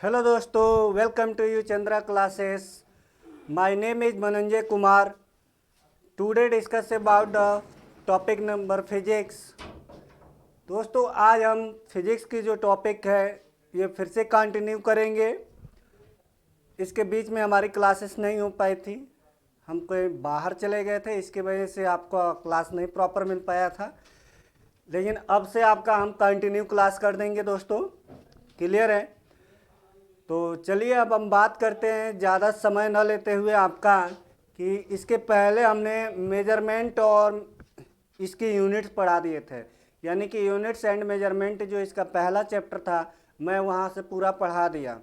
Hello दोस्तों, welcome to you Chandra classes. My name is Mananjay Kumar. Today discuss about the topic number physics. दोस्तों आज हम physics की जो टॉपिक है ये फिर से कंटिन्यू करेंगे. इसके बीच में हमारी क्लासेस नहीं हो पाई थी, हम कोई बाहर चले गए थे, इसकी वजह से आपको क्लास नहीं प्रॉपर मिल पाया था. लेकिन अब से आपका हम कंटिन्यू क्लास कर देंगे दोस्तों. क्लियर है? तो चलिए अब हम बात करते हैं ज़्यादा समय न लेते हुए आपका कि इसके पहले हमने मेजरमेंट और इसकी यूनिट्स पढ़ा दिए थे. यानी कि यूनिट्स एंड मेजरमेंट जो इसका पहला चैप्टर था मैं वहाँ से पूरा पढ़ा दिया.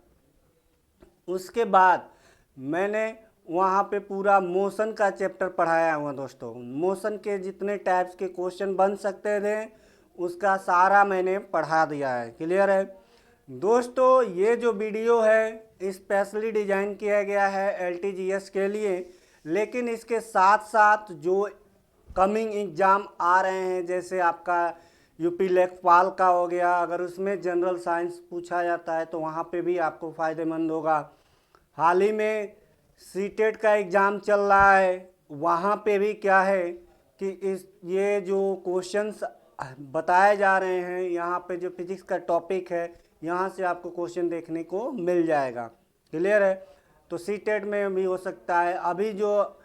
उसके बाद मैंने वहाँ पे पूरा मोशन का चैप्टर पढ़ाया हुआ दोस्तों. मोशन के जितने टाइप्स के क्वेश्चन बन सकते थे उसका सारा मैंने पढ़ा दिया है. क्लियर है दोस्तों? ये जो वीडियो है स्पेशली डिज़ाइन किया गया है LTGS के लिए, लेकिन इसके साथ साथ जो कमिंग एग्ज़ाम आ रहे हैं जैसे आपका यूपी लेखपाल का हो गया, अगर उसमें जनरल साइंस पूछा जाता है तो वहाँ पे भी आपको फ़ायदेमंद होगा. हाल ही में सीटेट का एग्ज़ाम चल रहा है, वहाँ पे भी क्या है कि ये जो क्वेश्चंस बताए जा रहे हैं यहाँ पे जो फिजिक्स का टॉपिक है यहाँ से आपको क्वेश्चन देखने को मिल जाएगा. क्लियर है? तो सीटेट में भी हो सकता है. अभी जो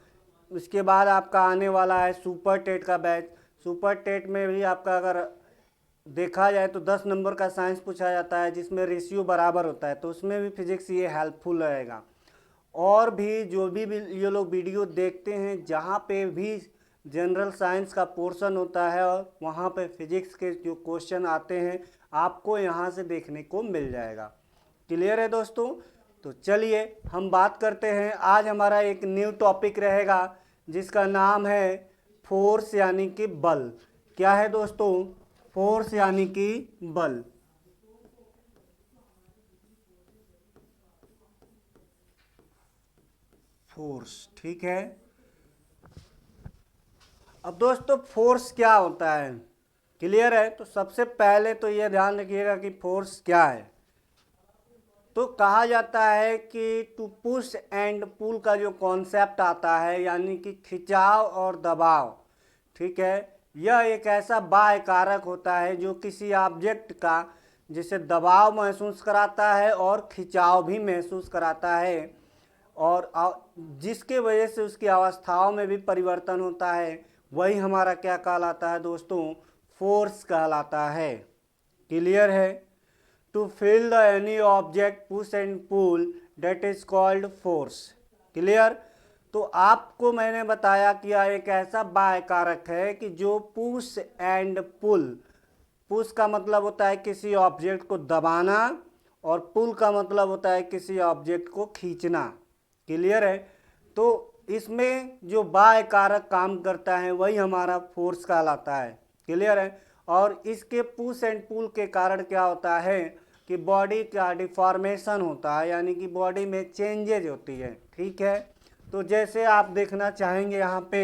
इसके बाद आपका आने वाला है सुपर टेट का बैच, सुपर टेट में भी आपका अगर देखा जाए तो 10 नंबर का साइंस पूछा जाता है जिसमें रेशियो बराबर होता है, तो उसमें भी फिजिक्स ये हेल्पफुल रहेगा. और भी जो भी ये लोग वीडियो देखते हैं जहाँ पे भी जनरल साइंस का पोर्शन होता है और वहाँ पे फिजिक्स के जो क्वेश्चन आते हैं आपको यहाँ से देखने को मिल जाएगा. क्लियर है दोस्तों? तो चलिए हम बात करते हैं. आज हमारा एक न्यू टॉपिक रहेगा जिसका नाम है फोर्स यानी कि बल. क्या है दोस्तों? फोर्स यानी कि बल. फोर्स, ठीक है. अब दोस्तों फोर्स क्या होता है? क्लियर है? तो सबसे पहले तो यह ध्यान रखिएगा कि फोर्स क्या है. तो कहा जाता है कि टू पुश एंड पुल का जो कॉन्सेप्ट आता है यानी कि खिंचाव और दबाव, ठीक है, यह एक ऐसा बाह्य कारक होता है जो किसी ऑब्जेक्ट का जिसे दबाव महसूस कराता है और खिंचाव भी महसूस कराता है और जिसके वजह से उसकी अवस्थाओं में भी परिवर्तन होता है. वही हमारा क्या कहलाता है दोस्तों? फोर्स कहलाता है. क्लियर है? To feel the any object push and pull that is called force. Clear? तो आपको मैंने बताया कि यह एक ऐसा बाह्य कारक है कि जो पुश एंड पुल, पुश का मतलब होता है किसी ऑब्जेक्ट को दबाना और पुल का मतलब होता है किसी ऑब्जेक्ट को खींचना. क्लियर है? तो इसमें जो बाह्य कारक काम करता है वही हमारा फोर्स कहलाता है. क्लियर है? और इसके पुश एंड पुल के कारण क्या होता है कि बॉडी का डिफॉर्मेशन होता है यानी कि बॉडी में चेंजेज होती है. ठीक है? तो जैसे आप देखना चाहेंगे यहाँ पे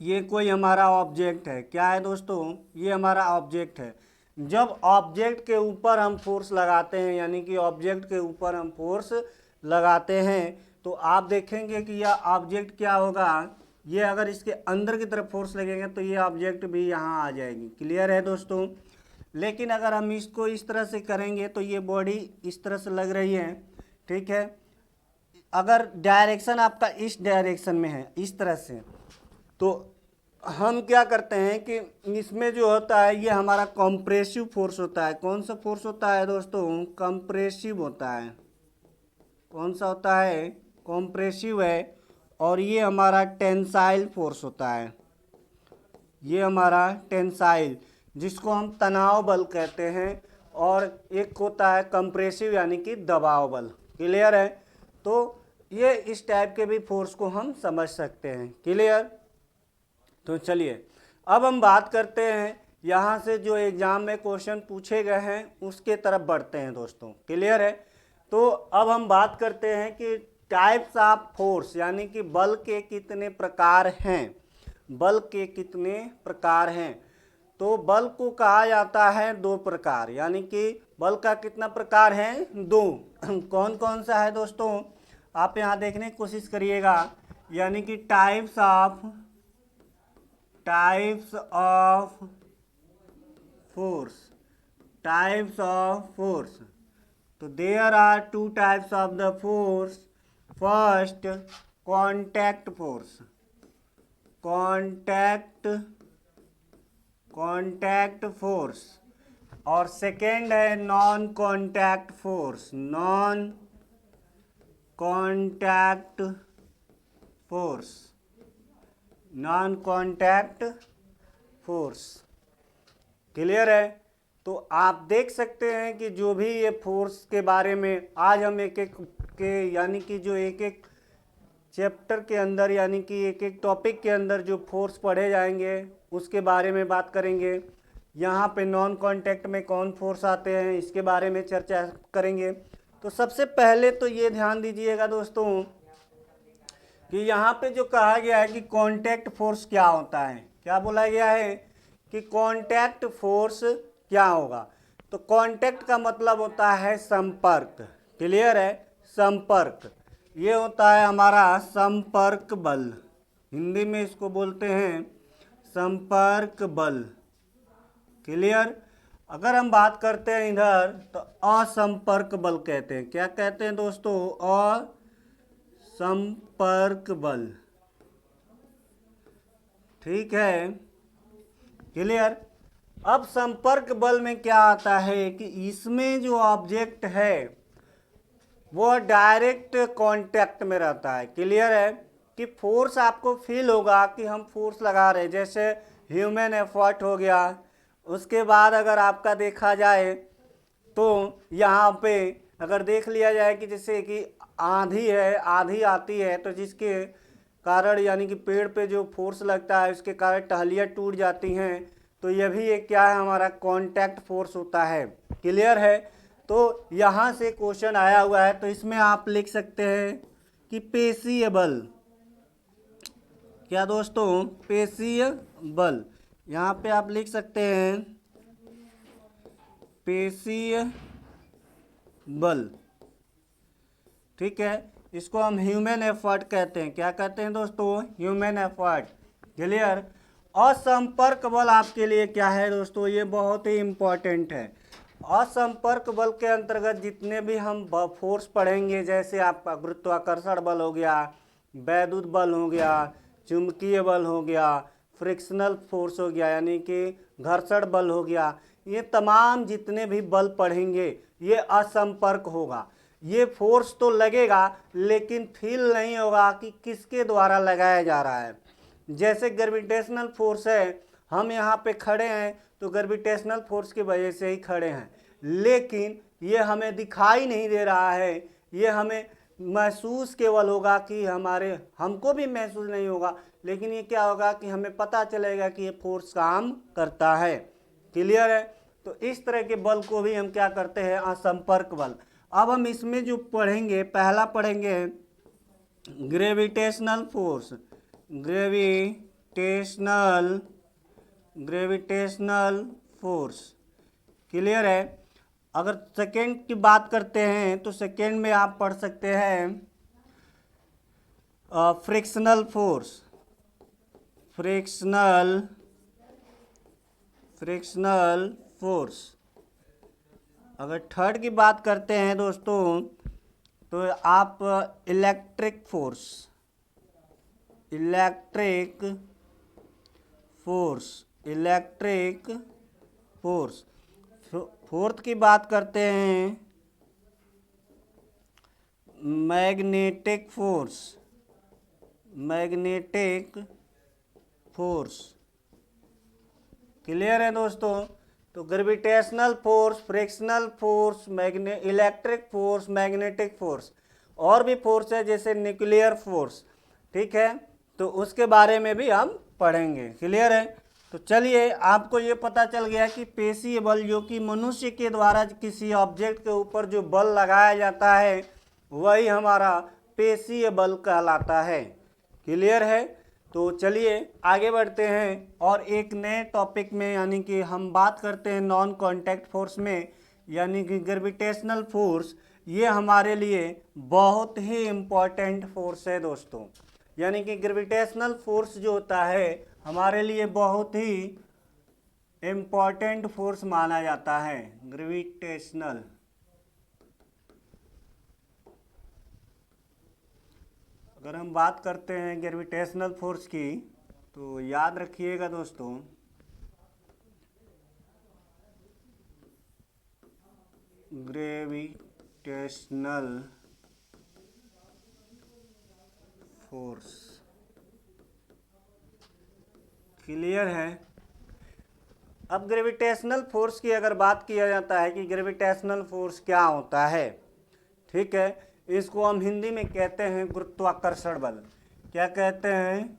ये कोई हमारा ऑब्जेक्ट है. क्या है दोस्तों? ये हमारा ऑब्जेक्ट है. जब ऑब्जेक्ट के ऊपर हम फोर्स लगाते हैं यानी कि ऑब्जेक्ट के ऊपर हम फोर्स लगाते हैं तो आप देखेंगे कि यह ऑब्जेक्ट क्या होगा, ये अगर इसके अंदर की तरफ फोर्स लगेंगे तो ये ऑब्जेक्ट भी यहाँ आ जाएगी. क्लियर है दोस्तों? लेकिन अगर हम इसको इस तरह से करेंगे तो ये बॉडी इस तरह से लग रही है. ठीक है? अगर डायरेक्शन आपका इस डायरेक्शन में है इस तरह से, तो हम क्या करते हैं कि इसमें जो होता है ये हमारा कंप्रेसिव फोर्स होता है. कौन सा फोर्स होता है दोस्तों? कंप्रेसिव होता है. कौन सा होता है? कंप्रेसिव है. और ये हमारा टेंसाइल फोर्स होता है. ये हमारा टेंसाइल जिसको हम तनाव बल कहते हैं, और एक होता है कंप्रेसिव यानी कि दबाव बल. क्लियर है? तो ये इस टाइप के भी फोर्स को हम समझ सकते हैं. क्लियर? तो चलिए अब हम बात करते हैं यहाँ से जो एग्जाम में क्वेश्चन पूछे गए हैं उसके तरफ बढ़ते हैं दोस्तों. क्लियर है? तो अब हम बात करते हैं कि टाइप्स ऑफ फोर्स यानी कि बल के कितने प्रकार हैं. बल के कितने प्रकार हैं? तो बल को कहा जाता है दो प्रकार, यानी कि बल का कितना प्रकार है, दो। कौन कौन सा है दोस्तों, आप यहाँ देखने की कोशिश करिएगा, यानी कि types of force, types of force. तो there are two types of the force. First contact force, contact force, और सेकेंड है non contact force, non contact force, non contact force. Clear है। तो आप देख सकते हैं कि जो भी ये फोर्स के बारे में आज हम एक एक के, यानी कि जो एक एक चैप्टर के अंदर, यानी कि एक एक टॉपिक के अंदर जो फोर्स पढ़े जाएंगे उसके बारे में बात करेंगे। यहाँ पे नॉन कांटेक्ट में कौन फोर्स आते हैं इसके बारे में चर्चा करेंगे। तो सबसे पहले तो ये ध्यान दीजिएगा दोस्तों कि यहाँ पे जो कहा गया है कि कांटेक्ट फोर्स क्या होता है, क्या बोला गया है कि कांटेक्ट फोर्स क्या होगा। तो कांटेक्ट का मतलब होता है संपर्क। क्लियर है, संपर्क। ये होता है हमारा संपर्क बल, हिंदी में इसको बोलते हैं संपर्क बल। क्लियर। अगर हम बात करते हैं इधर तो असंपर्क बल कहते हैं। क्या कहते हैं दोस्तों, असंपर्क बल। ठीक है, क्लियर। अब संपर्क बल में क्या आता है कि इसमें जो ऑब्जेक्ट है वो डायरेक्ट कांटेक्ट में रहता है। क्लियर है कि फोर्स आपको फील होगा कि हम फोर्स लगा रहे हैं, जैसे ह्यूमन एफर्ट हो गया। उसके बाद अगर आपका देखा जाए तो यहाँ पे अगर देख लिया जाए कि जैसे कि आंधी है, आंधी आती है तो जिसके कारण यानी कि पेड़ पे जो फोर्स लगता है उसके कारण टहनियाँ टूट जाती हैं, तो यह भी एक क्या है, हमारा कांटेक्ट फोर्स होता है। क्लियर है। तो यहाँ से क्वेश्चन आया हुआ है, तो इसमें आप लिख सकते हैं कि पेशीय बल। क्या दोस्तों, पेशीय बल। यहाँ पे आप लिख सकते हैं पेशीय बल। ठीक है, इसको हम ह्यूमन एफर्ट कहते हैं। क्या कहते हैं दोस्तों, ह्यूमन एफर्ट। क्लियर। असंपर्क बल आपके लिए क्या है दोस्तों, ये बहुत ही इम्पोर्टेंट है। असंपर्क बल के अंतर्गत जितने भी हम फोर्स पढ़ेंगे, जैसे आपका गुरुत्वाकर्षण बल हो गया, वैद्युत बल हो गया, चुंबकीय बल हो गया, फ्रिक्शनल फोर्स हो गया यानी कि घर्षण बल हो गया, ये तमाम जितने भी बल पढ़ेंगे ये असंपर्क होगा। ये फोर्स तो लगेगा लेकिन फील नहीं होगा कि किसके द्वारा लगाया जा रहा है। जैसे ग्रेविटेशनल फोर्स है, हम यहाँ पे खड़े हैं तो ग्रेविटेशनल फोर्स की वजह से ही खड़े हैं, लेकिन ये हमें दिखाई नहीं दे रहा है, ये हमें महसूस केवल होगा कि हमको भी महसूस नहीं होगा, लेकिन ये क्या होगा कि हमें पता चलेगा कि ये फोर्स काम करता है। क्लियर है। तो इस तरह के बल को भी हम क्या करते हैं, असंपर्क बल। अब हम इसमें जो पढ़ेंगे, पहला पढ़ेंगे gravitational force, gravitational force. Clear है। अगर सेकेंड की बात करते हैं तो सेकेंड में आप पढ़ सकते हैं फ्रिक्शनल फोर्स, फ्रिक्शनल फोर्स। अगर थर्ड की बात करते हैं दोस्तों तो आप electric force, electric force. Fourth की बात करते हैं मैग्नेटिक फोर्स। क्लियर है दोस्तों। तो gravitational force, frictional force, electric force, magnetic force, और भी फोर्स है जैसे न्यूक्लियर फोर्स। ठीक है, तो उसके बारे में भी हम पढ़ेंगे। क्लियर है। तो चलिए, आपको ये पता चल गया कि पेशीय बल जो कि मनुष्य के द्वारा किसी ऑब्जेक्ट के ऊपर जो बल लगाया जाता है वही हमारा पेशीय बल कहलाता है। क्लियर है। तो चलिए आगे बढ़ते हैं और एक नए टॉपिक में, यानी कि हम बात करते हैं नॉन कांटेक्ट फोर्स में, यानी कि ग्रेविटेशनल फोर्स। ये हमारे लिए बहुत ही इम्पॉर्टेंट फोर्स है दोस्तों। यानी कि ग्रेविटेशनल फोर्स जो होता है हमारे लिए बहुत ही इम्पॉर्टेंट फोर्स माना जाता है। ग्रेविटेशनल, अगर हम बात करते हैं ग्रेविटेशनल फोर्स की तो याद रखिएगा दोस्तों, ग्रेविटेशनल फोर्स। क्लियर है? अब ग्रेविटेशनल फोर्स की अगर बात किया जाता है कि ग्रेविटेशनल फोर्स क्या होता है, ठीक है, इसको हम हिंदी में कहते हैं गुरुत्वाकर्षण बल। क्या कहते हैं?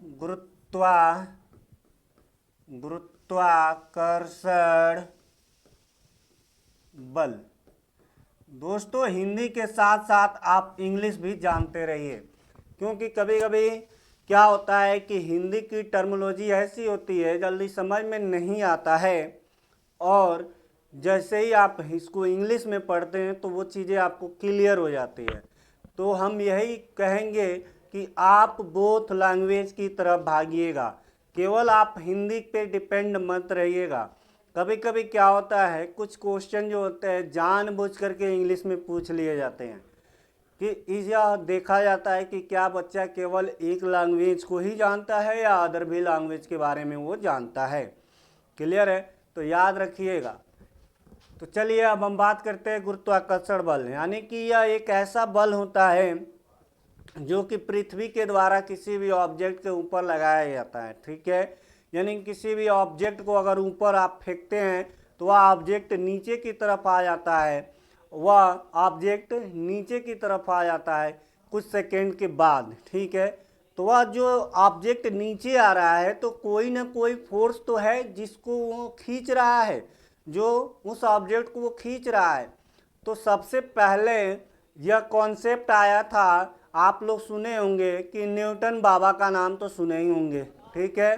गुरुत्वाकर्षण बल। दोस्तों हिंदी के साथ साथ आप इंग्लिश भी जानते रहिए, क्योंकि कभी कभी क्या होता है कि हिंदी की टर्मिनोलॉजी ऐसी होती है जल्दी समझ में नहीं आता है, और जैसे ही आप इसको इंग्लिश में पढ़ते हैं तो वो चीज़ें आपको क्लियर हो जाती है। तो हम यही कहेंगे कि आप बोथ लैंग्वेज की तरफ भागिएगा, केवल आप हिंदी पे डिपेंड मत रहिएगा। कभी कभी क्या होता है, कुछ क्वेश्चन जो होते हैं जानबूझ करके इंग्लिश में पूछ लिए जाते हैं कि यह देखा जाता है कि क्या बच्चा केवल एक लैंग्वेज को ही जानता है या अदर भी लैंग्वेज के बारे में वो जानता है। क्लियर है? तो याद रखिएगा। तो चलिए अब हम बात करते हैं गुरुत्वाकर्षण बल। यानी कि यह एक ऐसा बल होता है जो कि पृथ्वी के द्वारा किसी भी ऑब्जेक्ट के ऊपर लगाया जाता है, ठीक है। यानी किसी भी ऑब्जेक्ट को अगर ऊपर आप फेंकते हैं तो वह ऑब्जेक्ट नीचे की तरफ आ जाता है, कुछ सेकेंड के बाद, ठीक है। तो वह जो ऑब्जेक्ट नीचे आ रहा है तो कोई ना कोई फोर्स तो है जिसको वो खींच रहा है, जो उस ऑब्जेक्ट को वो खींच रहा है। तो सबसे पहले यह कॉन्सेप्ट आया था, आप लोग सुने होंगे कि न्यूटन बाबा का नाम तो सुने ही होंगे, ठीक है।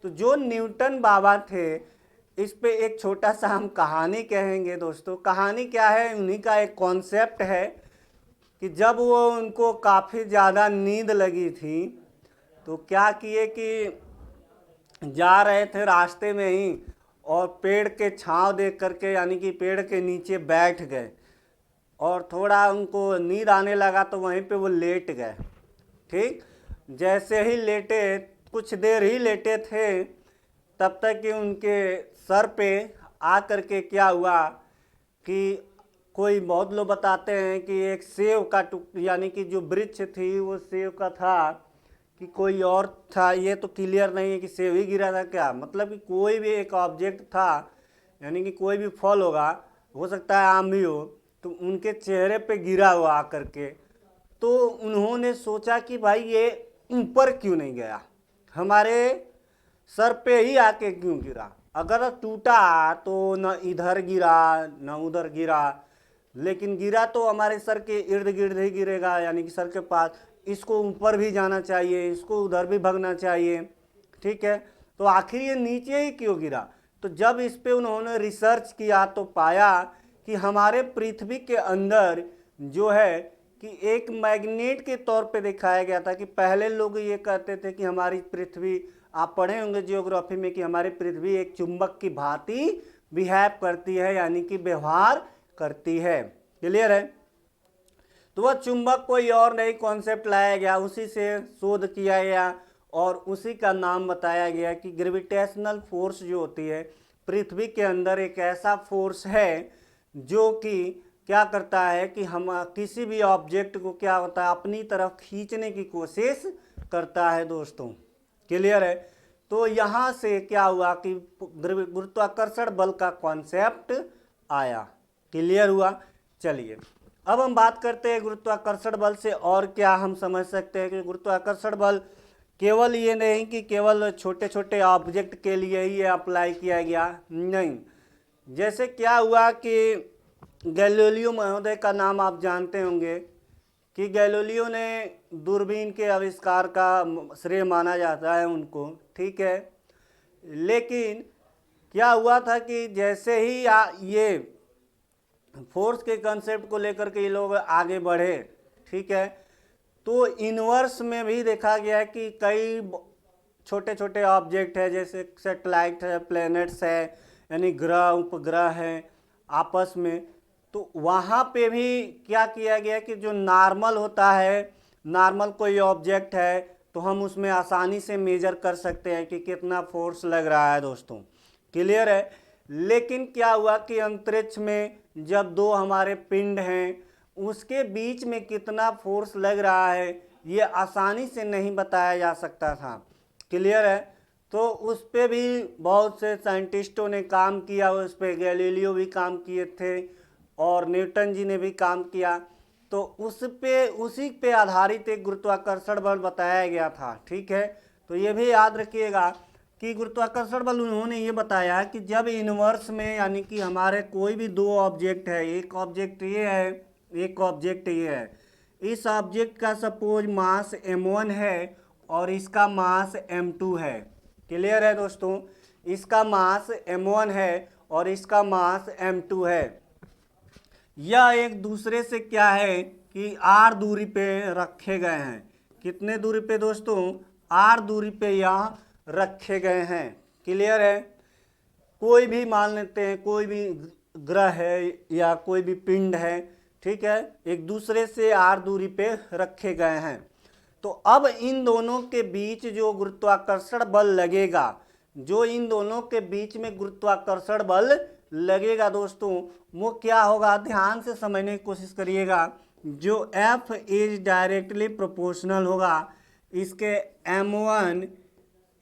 तो जो न्यूटन बाबा थे, इस पे एक छोटा सा हम कहानी कहेंगे दोस्तों। कहानी क्या है? उन्हीं का एक कॉन्सेप्ट है कि जब वो उनको काफ़ी ज़्यादा नींद लगी थी तो क्या किए कि जा रहे थे रास्ते में ही और पेड़ के छांव देख करके, यानी कि पेड़ के नीचे बैठ गए और थोड़ा उनको नींद आने लगा तो वहीं पे वो लेट गए, ठीक। जैसे ही लेटे, कुछ देर ही लेटे थे, तब तक कि उनके सर पे आ करके क्या हुआ कि कोई, बहुत लोग बताते हैं कि एक सेव का यानी कि जो वृक्ष थी वो सेव का था कि कोई और था, ये तो क्लियर नहीं है कि सेव ही गिरा था क्या, मतलब कि कोई भी एक ऑब्जेक्ट था, यानी कि कोई भी फल होगा, हो सकता है आम भी हो, तो उनके चेहरे पे गिरा हुआ आकर के। तो उन्होंने सोचा कि भाई ये ऊपर क्यों नहीं गया, हमारे सर पे ही आके क्यों गिरा। अगर टूटा तो न इधर गिरा न उधर गिरा, लेकिन गिरा तो हमारे सर के इर्द गिर्द ही गिरेगा, यानी कि सर के पास। इसको ऊपर भी जाना चाहिए, इसको उधर भी भगना चाहिए, ठीक है। तो आखिर ये नीचे ही क्यों गिरा? तो जब इस पे उन्होंने रिसर्च किया तो पाया कि हमारे पृथ्वी के अंदर जो है कि एक मैग्नेट के तौर पे दिखाया गया था। कि पहले लोग ये कहते थे कि हमारी पृथ्वी, आप पढ़े होंगे जियोग्राफी में, कि हमारी पृथ्वी एक चुंबक की भांति बिहेव करती है, यानी कि व्यवहार करती है। क्लियर है? तो वह चुंबक कोई और नई कॉन्सेप्ट लाया गया, उसी से शोध किया गया और उसी का नाम बताया गया कि ग्रेविटेशनल फोर्स जो होती है पृथ्वी के अंदर एक ऐसा फोर्स है जो कि क्या करता है कि हम किसी भी ऑब्जेक्ट को क्या होता है अपनी तरफ खींचने की कोशिश करता है दोस्तों। क्लियर है? तो यहाँ से क्या हुआ कि गुरुत्वाकर्षण बल का कॉन्सेप्ट आया। क्लियर हुआ? चलिए अब हम बात करते हैं गुरुत्वाकर्षण बल से और क्या हम समझ सकते हैं कि गुरुत्वाकर्षण बल केवल ये नहीं कि केवल छोटे छोटे ऑब्जेक्ट के लिए ही अप्लाई किया गया, नहीं। जैसे क्या हुआ कि गैलीलियो महोदय का नाम आप जानते होंगे कि गैलीलियो ने दूरबीन के आविष्कार का श्रेय माना जाता है उनको, ठीक है। लेकिन क्या हुआ था कि जैसे ही ये फोर्स के कंसेप्ट को लेकर के ये लोग आगे बढ़े, ठीक है, तो यूनिवर्स में भी देखा गया है कि कई छोटे छोटे ऑब्जेक्ट है, जैसे सैटेलाइट है, प्लैनेट्स है, यानी ग्रह उपग्रह हैं आपस में। तो वहाँ पे भी क्या किया गया कि जो नॉर्मल होता है, नॉर्मल कोई ऑब्जेक्ट है तो हम उसमें आसानी से मेजर कर सकते हैं कि कितना फोर्स लग रहा है दोस्तों, क्लियर है। लेकिन क्या हुआ कि अंतरिक्ष में जब दो हमारे पिंड हैं उसके बीच में कितना फोर्स लग रहा है ये आसानी से नहीं बताया जा सकता था, क्लियर है। तो उस पर भी बहुत से साइंटिस्टों ने काम किया, उस पर गैलीलियो भी काम किए थे और न्यूटन जी ने भी काम किया। तो उसी पे आधारित एक गुरुत्वाकर्षण बल बताया गया था, ठीक है। तो ये भी याद रखिएगा कि गुरुत्वाकर्षण बल उन्होंने ये बताया कि जब यूनिवर्स में यानी कि हमारे कोई भी दो ऑब्जेक्ट है, एक ऑब्जेक्ट ये है, एक ऑब्जेक्ट ये है, इस ऑब्जेक्ट का सपोज मास m1 है और इसका मास m2 है, क्लियर है दोस्तों। इसका मास m1 है और इसका मास m2 है। यह एक दूसरे से क्या है कि r दूरी पे रखे गए हैं। कितने दूरी पे दोस्तों? r दूरी पे यह रखे गए हैं, क्लियर है। कोई भी मान लेते हैं, कोई भी ग्रह है या कोई भी पिंड है, ठीक है, एक दूसरे से r दूरी पे रखे गए हैं। तो अब इन दोनों के बीच जो गुरुत्वाकर्षण बल लगेगा, जो इन दोनों के बीच में गुरुत्वाकर्षण बल लगेगा दोस्तों, वो क्या होगा, ध्यान से समझने की कोशिश करिएगा। जो F इज डायरेक्टली प्रोपोर्शनल होगा इसके m1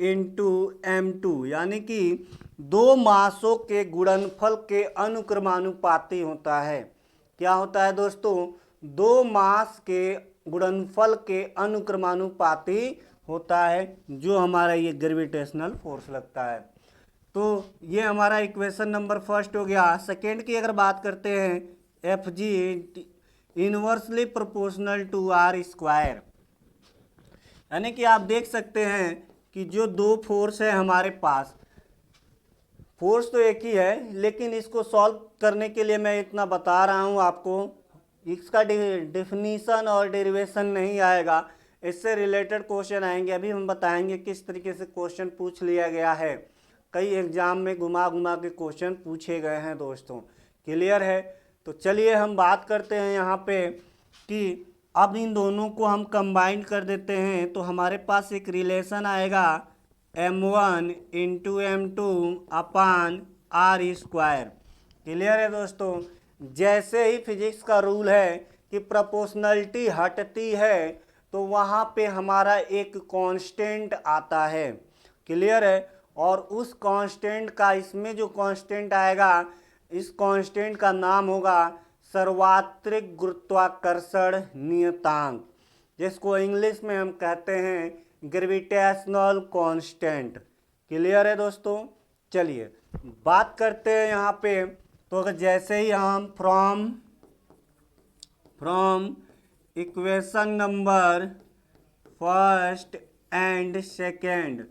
इंटू m2, यानी कि दो मासों के गुणनफल के अनुक्रमानुपाती होता है। क्या होता है दोस्तों? दो मास के गुणनफल के अनुक्रमानुपाती होता है जो हमारा ये ग्रेविटेशनल फोर्स लगता है। तो ये हमारा इक्वेशन नंबर फर्स्ट हो गया। सेकेंड की अगर बात करते हैं, F G inversely proportional to R square, यानी कि आप देख सकते हैं कि जो दो फोर्स है हमारे पास, फोर्स तो एक ही है लेकिन इसको सॉल्व करने के लिए मैं इतना बता रहा हूँ आपको, इसका डेफिनीशन और डेरिवेशन नहीं आएगा, इससे रिलेटेड क्वेश्चन आएंगे। अभी हम बताएंगे किस तरीके से क्वेश्चन पूछ लिया गया है। कई एग्जाम में घुमा घुमा के क्वेश्चन पूछे गए हैं दोस्तों, क्लियर है। तो चलिए हम बात करते हैं यहाँ पे कि अब इन दोनों को हम कंबाइन कर देते हैं तो हमारे पास एक रिलेशन आएगा m1 into m2 upon R square, clear है दोस्तों। जैसे ही फिजिक्स का रूल है कि प्रोपोर्शनलिटी हटती है तो वहाँ पे हमारा एक कांस्टेंट आता है, क्लियर है। और उस कांस्टेंट का, इसमें जो कांस्टेंट आएगा, इस कांस्टेंट का नाम होगा सर्वात्रिक गुरुत्वाकर्षण नियतांक, जिसको इंग्लिश में हम कहते हैं ग्रेविटेशनल कांस्टेंट, क्लियर है दोस्तों। चलिए बात करते हैं यहाँ पे। तो अगर जैसे ही हम from equation number first and second,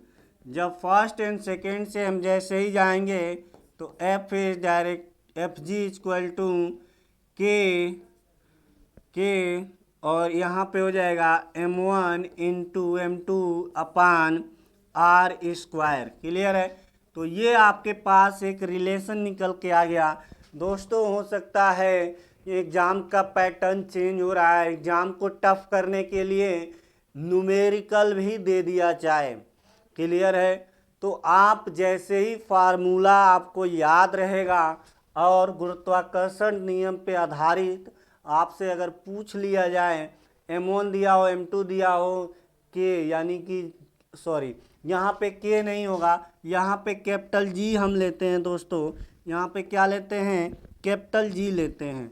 जब फर्स्ट एंड सेकेंड से हम जैसे ही जाएंगे तो F is direct F G equal to K और यहाँ पे हो जाएगा m1 into m2 upon R square, clear है। तो ये आपके पास एक रिलेशन निकल के आ गया दोस्तों। हो सकता है एग्ज़ाम का पैटर्न चेंज हो रहा है, एग्ज़ाम को टफ करने के लिए न्यूमेरिकल भी दे दिया जाए, क्लियर है। तो आप जैसे ही फार्मूला आपको याद रहेगा और गुरुत्वाकर्षण नियम पे आधारित आपसे अगर पूछ लिया जाए, m1 दिया हो, m2 दिया हो, के यानी कि सॉरी यहाँ पे के नहीं होगा, यहाँ पे कैपिटल जी हम लेते हैं दोस्तों। यहाँ पे क्या लेते हैं? कैपिटल जी लेते हैं,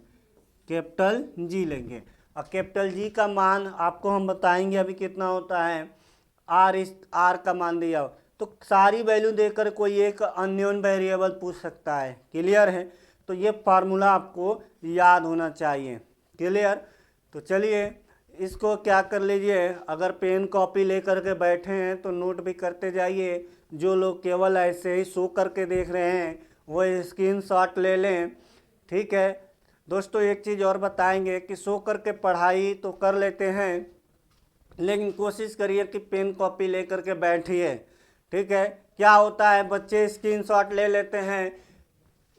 कैपिटल जी लेंगे। और कैपिटल जी का मान आपको हम बताएंगे अभी कितना होता है। आर का मान दिया हो तो सारी वैल्यू देकर कोई एक अननोन वेरिएबल पूछ सकता है, क्लियर है। तो ये फार्मूला आपको याद होना चाहिए, क्लियर। तो चलिए इसको क्या कर लीजिए, अगर पेन कॉपी लेकर के बैठे हैं तो नोट भी करते जाइए। जो लोग केवल ऐसे ही शो करके देख रहे हैं वो स्क्रीनशॉट ले लें। ठीक है दोस्तों, एक चीज़ और बताएंगे कि शो करके पढ़ाई तो कर लेते हैं, लेकिन कोशिश करिए कि पेन कॉपी लेकर के बैठिए। ठीक है, क्या होता है बच्चे स्क्रीनशॉट ले लेते हैं,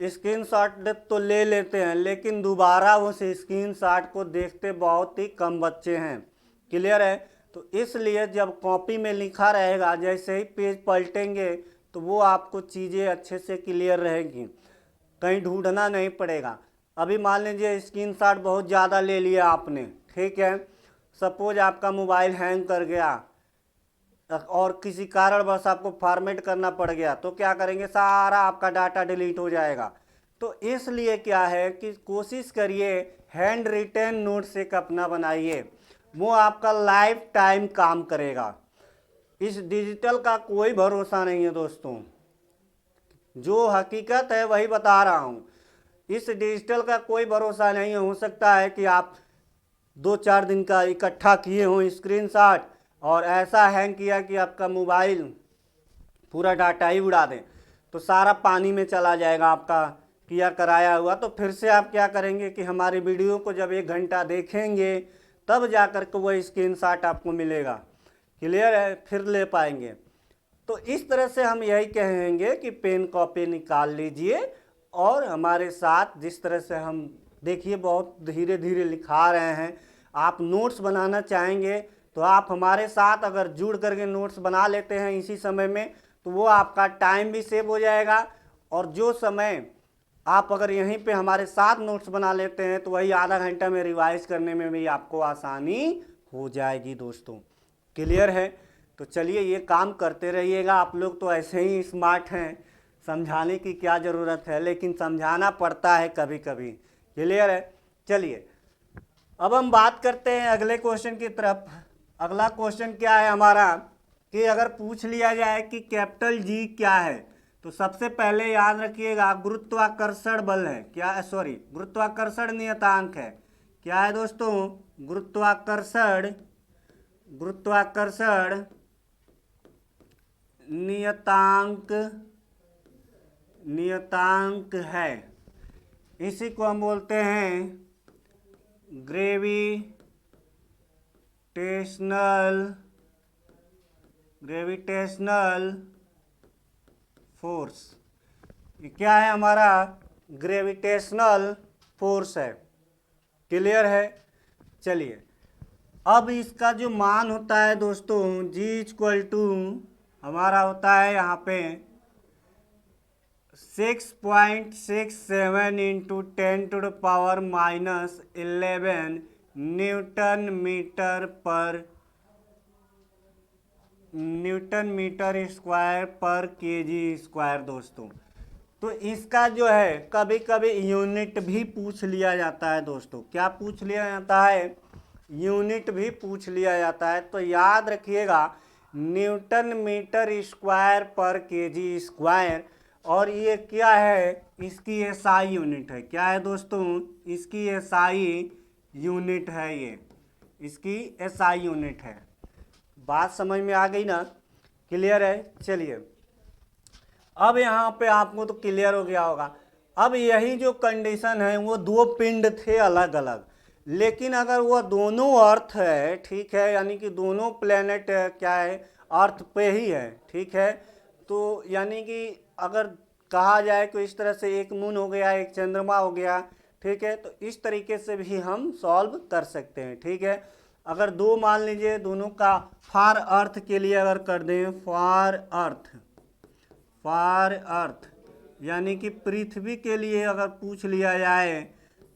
स्क्रीनशॉट तो ले लेते हैं लेकिन दोबारा उस स्क्रीनशॉट को देखते बहुत ही कम बच्चे हैं। क्लियर है? तो इसलिए जब कॉपी में लिखा रहेगा, जैसे ही पेज पलटेंगे तो वो आपको चीज़ें अच्छे से क्लियर रहेगी, कहीं ढूंढना नहीं पड़ेगा। अभी मान लीजिए स्क्रीनशॉट बहुत ज़्यादा ले लिया आपने, ठीक है, सपोज आपका मोबाइल हैंग कर गया और किसी कारणवश आपको फॉर्मेट करना पड़ गया, तो क्या करेंगे, सारा आपका डाटा डिलीट हो जाएगा। तो इसलिए क्या है कि कोशिश करिए हैंड रिटेन नोट्स एक अपना बनाइए, वो आपका लाइफ टाइम काम करेगा। इस डिजिटल का कोई भरोसा नहीं है दोस्तों, जो हकीकत है वही बता रहा हूँ। इस डिजिटल का कोई भरोसा नहीं है। हो सकता है कि आप 2-4 दिन का इकट्ठा किए हों स्क्रीनशॉट और ऐसा हैंग किया कि आपका मोबाइल पूरा डाटा ही उड़ा दें, तो सारा पानी में चला जाएगा आपका किया कराया हुआ। तो फिर से आप क्या करेंगे कि हमारी वीडियो को जब 1 घंटा देखेंगे तब जा कर के वो स्क्रीनशॉट आपको मिलेगा। क्लियर है? फिर ले पाएंगे। तो इस तरह से हम यही कहेंगे कि पेन कॉपी निकाल लीजिए और हमारे साथ जिस तरह से हम देखिए बहुत धीरे धीरे लिखा रहे हैं, आप नोट्स बनाना चाहेंगे तो आप हमारे साथ अगर जुड़ करके नोट्स बना लेते हैं इसी समय में, तो वो आपका टाइम भी सेव हो जाएगा। और जो समय आप अगर यहीं पे हमारे साथ नोट्स बना लेते हैं तो वही आधा घंटा में रिवाइज करने में भी आपको आसानी हो जाएगी दोस्तों। क्लियर है? तो चलिए ये काम करते रहिएगा। आप लोग तो ऐसे ही स्मार्ट हैं, समझाने की क्या ज़रूरत है, लेकिन समझाना पड़ता है कभी कभी। क्लियर है? चलिए अब हम बात करते हैं अगले क्वेश्चन की तरफ। अगला क्वेश्चन क्या है हमारा कि अगर पूछ लिया जाए कि कैपिटल जी क्या है, तो सबसे पहले याद रखिएगा गुरुत्वाकर्षण बल है। क्या, सॉरी, गुरुत्वाकर्षण नियतांक है। क्या है दोस्तों? गुरुत्वाकर्षण नियतांक है। इसी को हम बोलते हैं ग्रेविटेशनल फोर्स। ये क्या है? हमारा ग्रेविटेशनल फोर्स है। क्लियर है? चलिए अब इसका जो मान होता है दोस्तों, G इक्वल टू हमारा होता है यहाँ पे 6.67 इंटू 10⁻⁻11 न्यूटन मीटर स्क्वायर पर केजी स्क्वायर दोस्तों। तो इसका जो है कभी कभी यूनिट भी पूछ लिया जाता है दोस्तों। क्या पूछ लिया जाता है? यूनिट भी पूछ लिया जाता है। तो याद रखिएगा न्यूटन मीटर स्क्वायर पर केजी स्क्वायर। और ये क्या है? इसकी एसआई यूनिट है। क्या है दोस्तों? इसकी एसआई यूनिट है। ये इसकी एसआई यूनिट है। बात समझ में आ गई ना? क्लियर है? चलिए अब यहाँ पे आपको तो क्लियर हो गया होगा। अब यही जो कंडीशन है, वो 2 पिंड थे अलग अलग, लेकिन अगर वो दोनों अर्थ है, ठीक है, यानी कि दोनों प्लेनेट क्या है, अर्थ पे ही है, ठीक है, तो यानी कि अगर कहा जाए कि इस तरह से एक मून हो गया, एक चंद्रमा हो गया, ठीक है, तो इस तरीके से भी हम सॉल्व कर सकते हैं। ठीक है, अगर दो मान लीजिए दोनों का फार अर्थ के लिए अगर कर दें, फार अर्थ यानी कि पृथ्वी के लिए अगर पूछ लिया जाए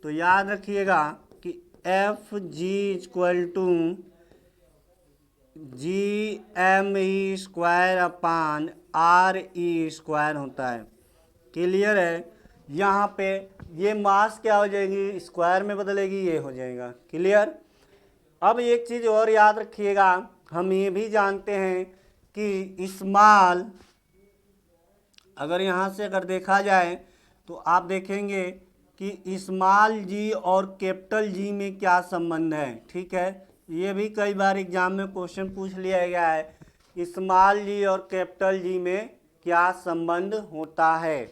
तो याद रखिएगा कि F G equal to GME square upon RE square होता है। क्लियर है? यहाँ पे ये मास क्या हो जाएगी, स्क्वायर में बदलेगी, ये हो जाएगा। क्लियर? अब एक चीज़ और याद रखिएगा, हम ये भी जानते हैं कि स्मॉल, अगर यहाँ से अगर देखा जाए तो आप देखेंगे कि स्मॉल जी और कैपिटल जी में क्या संबंध है। ठीक है, ये भी कई बार एग्जाम में क्वेश्चन पूछ लिया गया है। स्मॉल जी और कैपिटल जी में क्या संबंध होता है?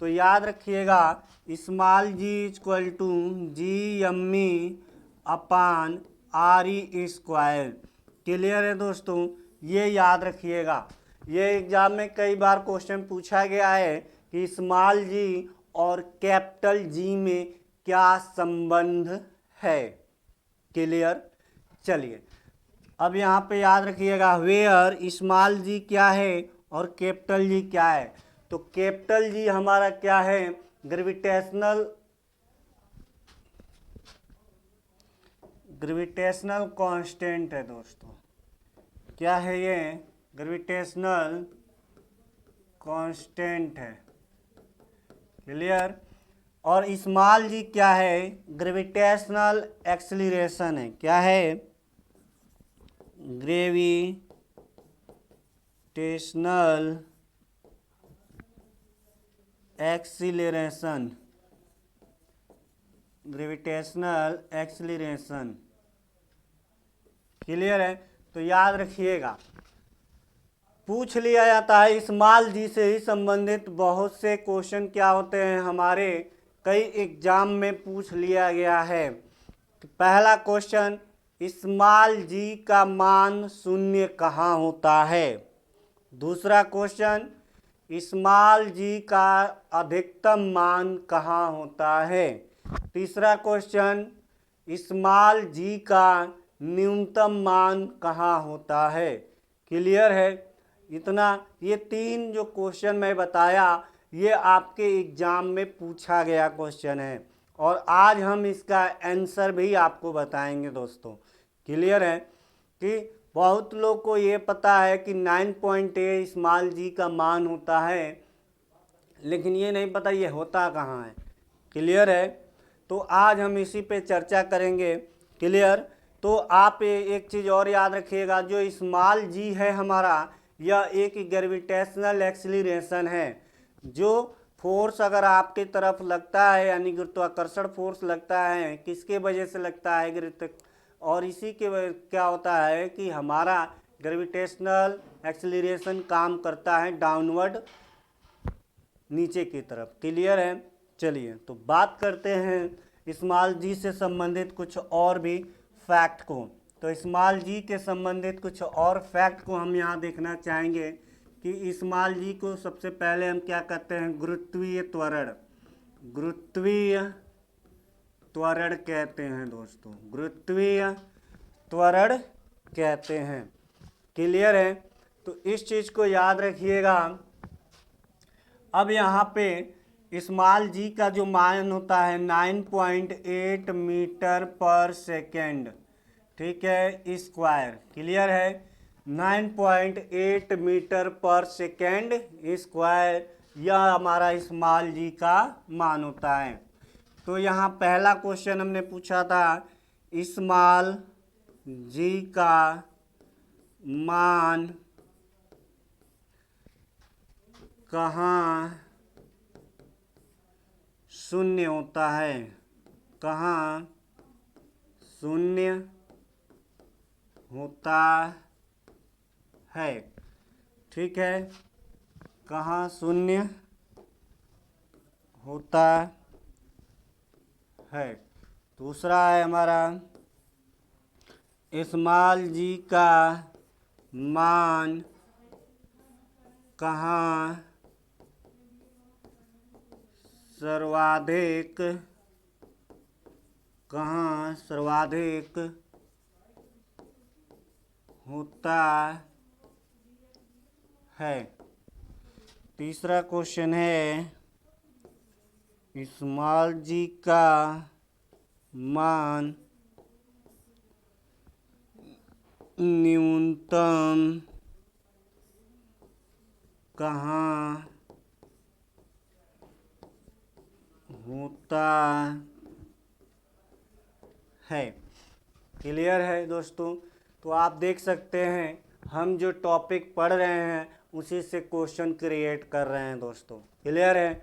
तो याद रखिएगा, small G equal to G M E upon R E square. Clear है दोस्तों? ये याद रखिएगा, ये एग्जाम में कई बार क्वेश्चन पूछा गया है कि स्मॉल जी और कैपिटल जी में क्या संबंध है। क्लियर? चलिए अब यहाँ पे याद रखिएगा, वेयर स्मॉल जी क्या है और कैपिटल जी क्या है। तो कैपिटल जी हमारा क्या है? ग्रेविटेशनल कांस्टेंट है दोस्तों। क्या है ये? ग्रेविटेशनल कांस्टेंट है। क्लियर? और स्मॉल जी क्या है? ग्रेविटेशनल एक्सीलरेशन है। क्या है? Gravitational acceleration. Gravitational acceleration. Clear है? तो याद रखिएगा, पूछ लिया जाता है स्मॉल जी से ही संबंधित बहुत से क्वेश्चन क्या होते हैं हमारे कई एग्जाम में पूछ लिया गया है। तो पहला क्वेश्चन, स्मॉल जी का मान शून्य कहाँ होता है? दूसरा क्वेश्चन, स्मॉल जी का अधिकतम मान कहाँ होता है? तीसरा क्वेश्चन, स्मॉल जी का न्यूनतम मान कहाँ होता है? क्लियर है? इतना, ये तीन जो क्वेश्चन मैं बताया ये आपके एग्जाम में पूछा गया क्वेश्चन है और आज हम इसका आंसर भी आपको बताएंगे दोस्तों। क्लियर है? कि बहुत लोग को ये पता है कि 9.8 स्मॉल जी का मान होता है, लेकिन ये नहीं पता ये होता कहाँ है। क्लियर है? तो आज हम इसी पे चर्चा करेंगे। क्लियर? तो आप एक चीज़ और याद रखिएगा, जो स्मॉल जी है हमारा, यह एक ग्रेविटेशनल एक्सीलरेशन है। जो फोर्स अगर आपकी तरफ लगता है, यानी गुरुत्वाकर्षण फोर्स लगता है, किसके वजह से लगता है? और इसी के क्या होता है कि हमारा ग्रेविटेशनल एक्सीलरेशन काम करता है डाउनवर्ड, नीचे की तरफ। क्लियर है? चलिए तो बात करते हैं स्मॉल जी से संबंधित कुछ और भी फैक्ट को। तो स्मॉल जी के संबंधित कुछ और फैक्ट को हम यहाँ देखना चाहेंगे कि स्मॉल जी को सबसे पहले हम क्या कहते हैं? गुरुत्वीय त्वरण। गुरुत्वीय त्वरण कहते हैं दोस्तों, गुरुत्वीय त्वरण कहते हैं। क्लियर है? तो इस चीज़ को याद रखिएगा। अब यहाँ पे स्मॉल जी का जो मान होता है 9.8 मीटर पर सेकेंड, ठीक है, स्क्वायर। क्लियर है? 9.8 मीटर पर सेकेंड स्क्वायर, यह हमारा स्मॉल जी का मान होता है। तो यहाँ पहला क्वेश्चन हमने पूछा था, स्मॉल जी का मान कहाँ शून्य होता है? कहाँ शून्य होता है? ठीक है, कहाँ शून्य होता है। दूसरा है हमारा, स्मॉल जी का मान कहाँ सर्वाधिक, कहाँ सर्वाधिक होता है। तीसरा क्वेश्चन है, स्मॉल जी का मान न्यूनतम कहाँ होता है। क्लियर है दोस्तों? तो आप देख सकते हैं हम जो टॉपिक पढ़ रहे हैं उसी से क्वेश्चन क्रिएट कर रहे हैं दोस्तों। क्लियर है?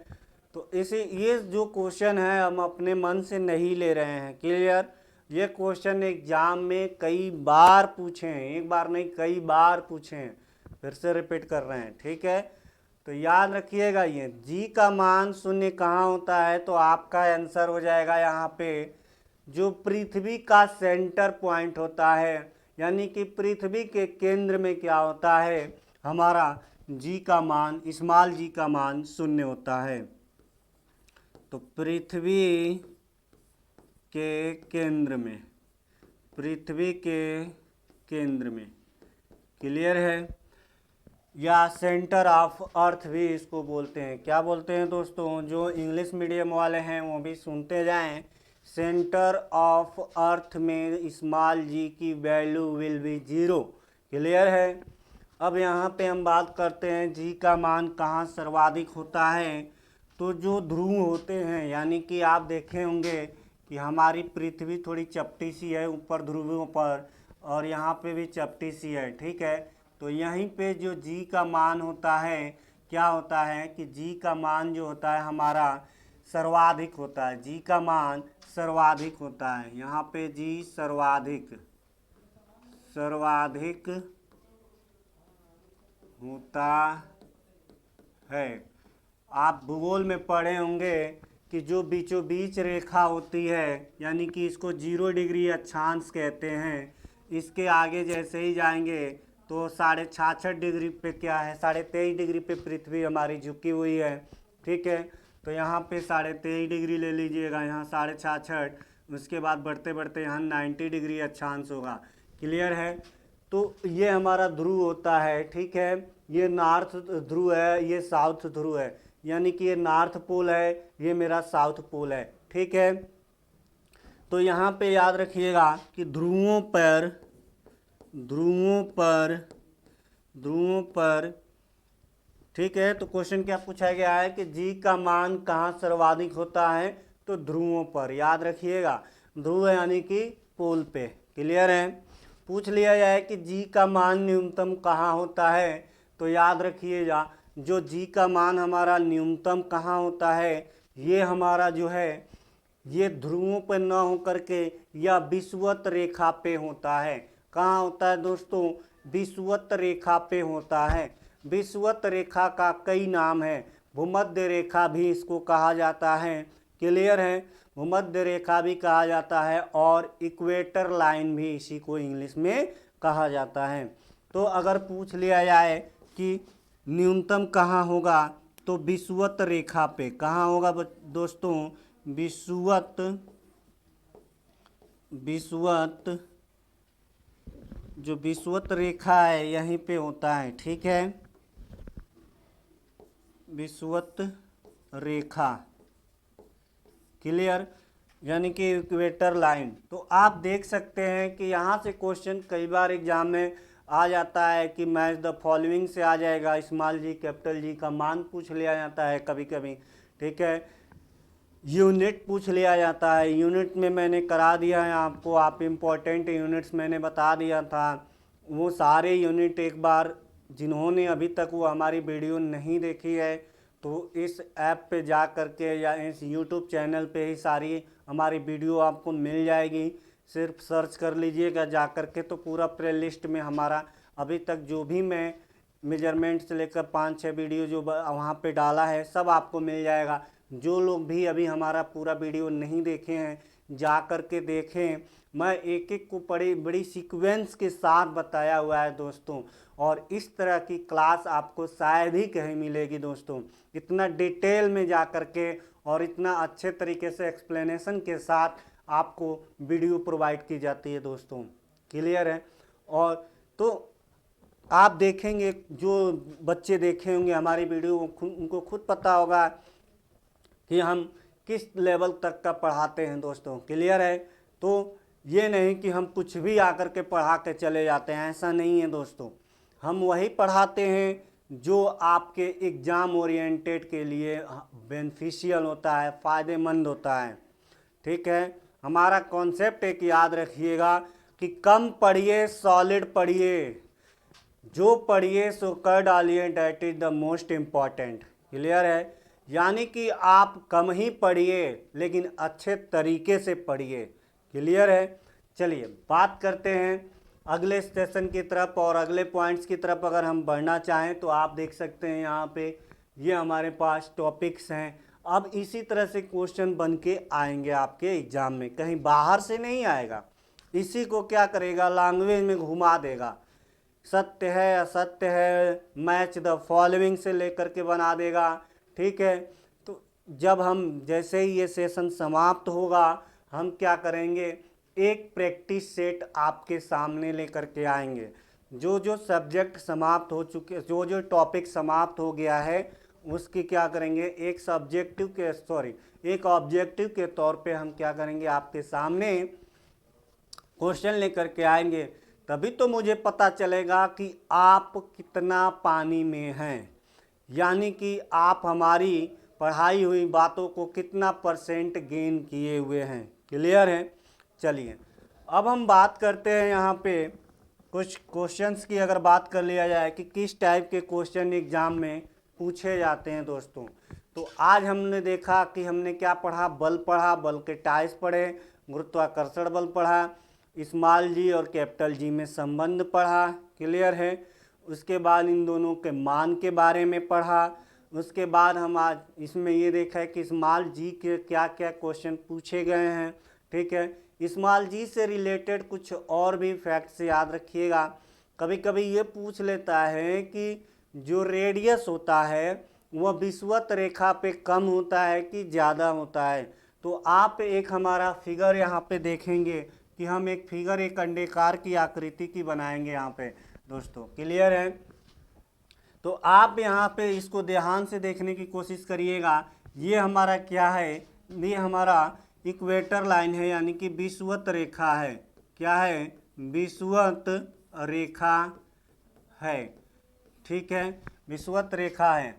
तो इसी ये जो क्वेश्चन है हम अपने मन से नहीं ले रहे हैं। क्लियर? ये क्वेश्चन एग्जाम में कई बार पूछे हैं, एक बार नहीं कई बार पूछे हैं, फिर से रिपीट कर रहे हैं, ठीक है। तो याद रखिएगा ये जी का मान शून्य कहाँ होता है, तो आपका आंसर हो जाएगा यहाँ पे जो पृथ्वी का सेंटर पॉइंट होता है, यानी कि पृथ्वी के केंद्र में क्या होता है, हमारा जी का मान, स्मॉल जी का मान शून्य होता है। तो पृथ्वी के केंद्र में, पृथ्वी के केंद्र में, क्लियर है, या सेंटर ऑफ अर्थ भी इसको बोलते हैं। क्या बोलते हैं दोस्तों, जो इंग्लिश मीडियम वाले हैं वो भी सुनते जाएं, सेंटर ऑफ अर्थ में स्मॉल जी की वैल्यू विल बी 0, क्लियर है। अब यहाँ पे हम बात करते हैं जी का मान कहाँ सर्वाधिक होता है। तो जो ध्रुव होते हैं, यानी कि आप देखे होंगे कि हमारी पृथ्वी थोड़ी चपटी सी है ऊपर ध्रुवों पर, और यहाँ पे भी चपटी सी है, ठीक है। तो यहीं पे जो जी का मान होता है, क्या होता है कि जी का मान जो होता है हमारा सर्वाधिक होता है, जी का मान सर्वाधिक होता है। यहाँ पे जी सर्वाधिक होता है। आप भूगोल में पढ़े होंगे कि जो बीचों बीच रेखा होती है, यानी कि इसको 0 डिग्री अक्षांश कहते हैं, इसके आगे जैसे ही जाएंगे तो 66.5 डिग्री पे क्या है, 23.5 डिग्री पे पृथ्वी हमारी झुकी हुई है, ठीक है। तो यहाँ पे 23.5 डिग्री ले लीजिएगा, यहाँ 66.5, उसके बाद बढ़ते बढ़ते यहाँ 90 डिग्री अक्षांश होगा, क्लियर है। तो ये हमारा ध्रुव होता है, ठीक है। ये नॉर्थ ध्रुव है, ये साउथ ध्रुव है, यानी कि ये नॉर्थ पोल है, ये मेरा साउथ पोल है, ठीक है। तो यहाँ पे याद रखिएगा कि ध्रुवों पर ठीक है। तो क्वेश्चन क्या पूछा गया है कि जी का मान कहाँ सर्वाधिक होता है, तो ध्रुवों पर, याद रखिएगा, ध्रुव यानी कि पोल पे, क्लियर है। पूछ लिया जाए कि जी का मान न्यूनतम कहाँ होता है, तो याद रखिएगा जो जी का मान हमारा न्यूनतम कहाँ होता है, ये हमारा जो है ये ध्रुवों पर न होकर के या विषुवत रेखा पे होता है। कहाँ होता है दोस्तों, विषुवत रेखा पे होता है। विषुवत रेखा का कई नाम है, भूमध्य रेखा भी इसको कहा जाता है, क्लियर है, भूमध्य रेखा भी कहा जाता है, और इक्वेटर लाइन भी इसी को इंग्लिश में कहा जाता है। तो अगर पूछ लिया जाए कि न्यूनतम कहाँ होगा, तो विषुवत रेखा पे कहाँ होगा दोस्तों, विषुवत जो विषुवत रेखा है यहीं पे होता है, ठीक है, विषुवत रेखा, क्लियर, यानी कि इक्वेटर लाइन। तो आप देख सकते हैं कि यहाँ से क्वेश्चन कई बार एग्जाम में आ जाता है कि मैच द फॉलोइंग से आ जाएगा, स्मॉल जी कैपिटल जी का मान पूछ लिया जाता है कभी कभी, ठीक है। यूनिट पूछ लिया जाता है, यूनिट में मैंने करा दिया है आपको, आप इम्पोर्टेंट यूनिट्स मैंने बता दिया था, वो सारे यूनिट एक बार जिन्होंने अभी तक वो हमारी वीडियो नहीं देखी है तो इस ऐप पे जा कर के या इस यूट्यूब चैनल पे ही सारी हमारी वीडियो आपको मिल जाएगी। सिर्फ सर्च कर लीजिएगा जा कर के, तो पूरा प्ले लिस्ट में हमारा अभी तक जो भी मैं मेजरमेंट से लेकर 5-6 वीडियो जो वहाँ पे डाला है सब आपको मिल जाएगा। जो लोग भी अभी हमारा पूरा वीडियो नहीं देखे हैं जा कर के देखें, मैं एक एक को बड़ी सीक्वेंस के साथ बताया हुआ है दोस्तों, और इस तरह की क्लास आपको शायद ही कहीं मिलेगी दोस्तों, इतना डिटेल में जा कर के और इतना अच्छे तरीके से एक्सप्लेनेशन के साथ आपको वीडियो प्रोवाइड की जाती है दोस्तों, क्लियर है। और तो आप देखेंगे, जो बच्चे देखे होंगे हमारी वीडियो उनको खुद पता होगा कि हम किस लेवल तक का पढ़ाते हैं दोस्तों, क्लियर है। तो ये नहीं कि हम कुछ भी आकर के पढ़ा के चले जाते हैं, ऐसा नहीं है दोस्तों, हम वही पढ़ाते हैं जो आपके एग्ज़ाम ओरिएंटेड के लिए बेनिफिशियल होता है, फ़ायदेमंद होता है, ठीक है। हमारा कॉन्सेप्ट एक याद रखिएगा कि कम पढ़िए सॉलिड पढ़िए, जो पढ़िए सो कर डालिए, that is the most important, clear है। यानी कि आप कम ही पढ़िए लेकिन अच्छे तरीके से पढ़िए, क्लियर है। चलिए बात करते हैं अगले सेशन की तरफ और अगले पॉइंट्स की तरफ। अगर हम बढ़ना चाहें तो आप देख सकते हैं यहाँ पे ये हमारे पास टॉपिक्स हैं। अब इसी तरह से क्वेश्चन बन के आएंगे आपके एग्जाम में, कहीं बाहर से नहीं आएगा। इसी को क्या करेगा, लैंग्वेज में घुमा देगा। सत्य है असत्य है, मैच द फॉलोइंग से लेकर के बना देगा। ठीक है, तो जब हम जैसे ही ये सेशन समाप्त होगा हम क्या करेंगे, एक प्रैक्टिस सेट आपके सामने लेकर के आएंगे। जो जो सब्जेक्ट समाप्त हो चुके, जो जो टॉपिक समाप्त हो गया है उसकी क्या करेंगे, एक ऑब्जेक्टिव के तौर पे हम क्या करेंगे, आपके सामने क्वेश्चन लेकर के आएंगे। तभी तो मुझे पता चलेगा कि आप कितना पानी में हैं, यानी कि आप हमारी पढ़ाई हुई बातों को कितना परसेंट गेन किए हुए हैं। क्लियर है। चलिए अब हम बात करते हैं यहाँ पे कुछ क्वेश्चंस की। अगर बात कर लिया जाए कि किस टाइप के क्वेश्चन एग्जाम में पूछे जाते हैं दोस्तों, तो आज हमने देखा कि हमने क्या पढ़ा, बल पढ़ा, बल के टाइप्स पढ़े, गुरुत्वाकर्षण बल पढ़ा, स्मॉल जी और कैपिटल जी में संबंध पढ़ा। क्लियर है। उसके बाद इन दोनों के मान के बारे में पढ़ा। उसके बाद हम आज इसमें ये देखा है कि स्मॉल जी के क्या क्या क्वेश्चन पूछे गए हैं। ठीक है, स्मॉल जी से रिलेटेड कुछ और भी फैक्ट्स याद रखिएगा। कभी कभी ये पूछ लेता है कि जो रेडियस होता है वह विषुवत रेखा पे कम होता है कि ज़्यादा होता है। तो आप एक हमारा फिगर यहाँ पे देखेंगे कि हम एक फिगर एक अंडाकार की आकृति की बनाएंगे यहाँ पे दोस्तों। क्लियर है। तो आप यहाँ पे इसको ध्यान से देखने की कोशिश करिएगा। ये हमारा क्या है, ये हमारा इक्वेटर लाइन है, यानी कि विषुवत रेखा है। क्या है, विषुवत रेखा है। ठीक है, विषुवत रेखा है।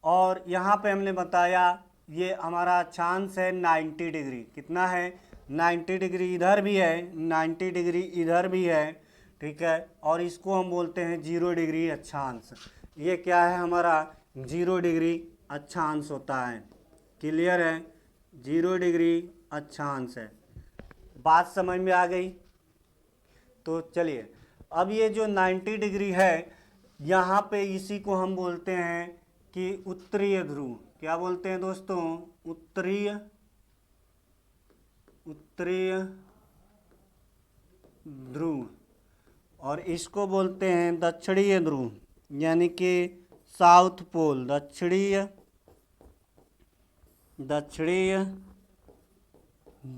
और यहाँ पे हमने बताया ये हमारा अक्षांश है 90 डिग्री। कितना है, 90 डिग्री इधर भी है, 90 डिग्री इधर भी है। ठीक है, और इसको हम बोलते हैं 0 डिग्री अक्षांश। ये क्या है, हमारा 0 डिग्री अक्षांश होता है। क्लियर है, 0 डिग्री अक्षांश है। बात समझ में आ गई। तो चलिए अब ये जो 90 डिग्री है यहाँ पे इसी को हम बोलते हैं कि उत्तरीय ध्रुव। क्या बोलते हैं दोस्तों, उत्तरीय ध्रुव। और इसको बोलते हैं दक्षिणीय ध्रुव, यानी कि साउथ पोल, दक्षिणीय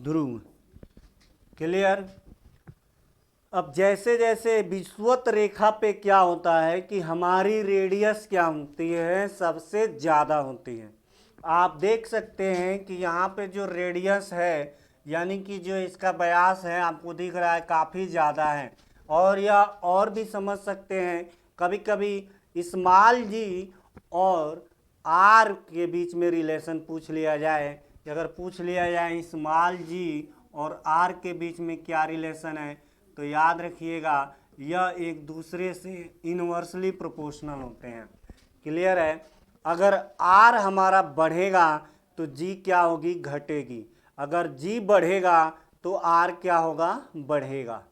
ध्रुव। क्लियर। अब जैसे जैसे विषुवत रेखा पे क्या होता है कि हमारी रेडियस क्या होती है, सबसे ज़्यादा होती है। आप देख सकते हैं कि यहाँ पे जो रेडियस है, यानी कि जो इसका व्यास है आपको दिख रहा है काफ़ी ज़्यादा है। और या और भी समझ सकते हैं, कभी कभी स्मॉल जी और आर के बीच में रिलेशन पूछ लिया जाए। अगर पूछ लिया जाए स्मॉल जी और आर के बीच में क्या रिलेशन है, तो याद रखिएगा यह एक दूसरे से इनवर्सली प्रोपोर्शनल होते हैं। क्लियर है। अगर आर हमारा बढ़ेगा तो जी क्या होगी, घटेगी। अगर जी बढ़ेगा तो आर क्या होगा, बढ़ेगा।